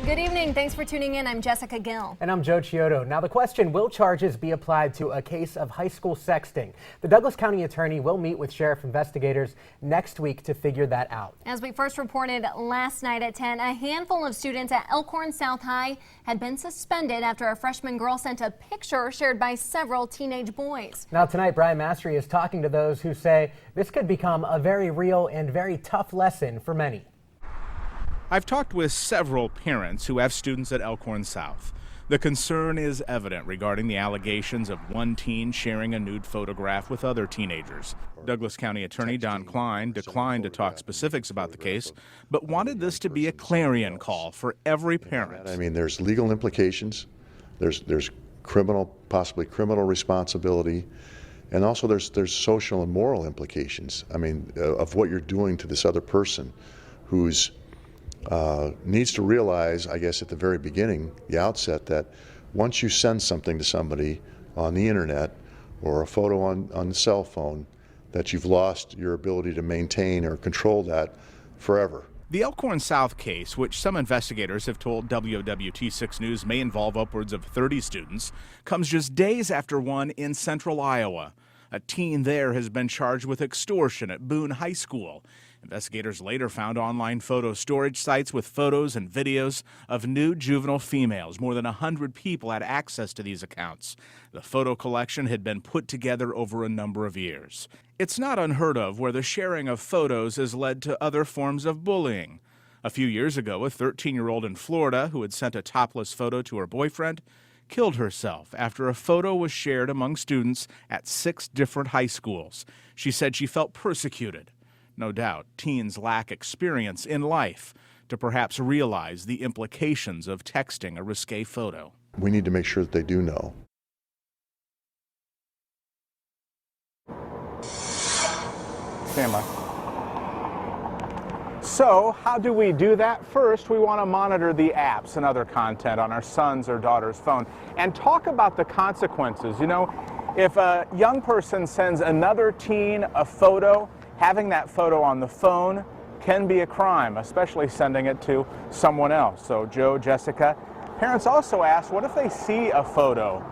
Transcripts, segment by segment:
Good evening. Thanks for tuning in. I'm Jessica Gill. And I'm Joe Chiodo. Now the question, will charges be applied to a case of high school sexting? The Douglas County attorney will meet with sheriff investigators next week to figure that out. As we first reported last night at 10, a handful of students at Elkhorn South High had been suspended after a freshman girl sent a picture shared by several teenage boys. Now tonight, Brian Mastery is talking to those who say this could become a very real and very tough lesson for many. I've talked with several parents who have students at Elkhorn South. The concern is evident regarding the allegations of one teen sharing a nude photograph with other teenagers. Douglas County Attorney Don Klein declined to talk specifics about the case, but wanted this to be a clarion call for every parent. I mean, there's legal implications, there's criminal, possibly criminal responsibility, and also there's social and moral implications. I mean, of what you're doing to this other person who's needs to realize, I guess at the very beginning, the outset, that once you send something to somebody on the internet or a photo on the cell phone, that you've lost your ability to maintain or control that forever. The Elkhorn South case, which some investigators have told WWT6 News may involve upwards of 30 students, comes just days after one in central Iowa. A teen there has been charged with extortion at Boone High School. Investigators later found online photo storage sites with photos and videos of nude juvenile females. More than 100 people had access to these accounts. The photo collection had been put together over a number of years. It's not unheard of where the sharing of photos has led to other forms of bullying. A few years ago, a 13-year-old in Florida who had sent a topless photo to her boyfriend killed herself after a photo was shared among students at 6 different high schools. She said she felt persecuted. No doubt, teens lack experience in life to perhaps realize the implications of texting a risque photo. We need to make sure that they do know. Stand by. So, how do we do that? First, we want to monitor the apps and other content on our son's or daughter's phone and talk about the consequences. You know, if a young person sends another teen a photo, having that photo on the phone can be a crime, especially sending it to someone else. So Joe, Jessica, parents also ask, what if they see a photo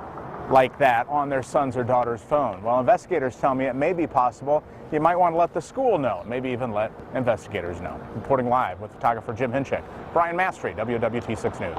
like that on their son's or daughter's phone? Well, investigators tell me it may be possible. You might want to let the school know, maybe even let investigators know. Reporting live with photographer Jim Hinchik, Brian Mastery, WWT6 News.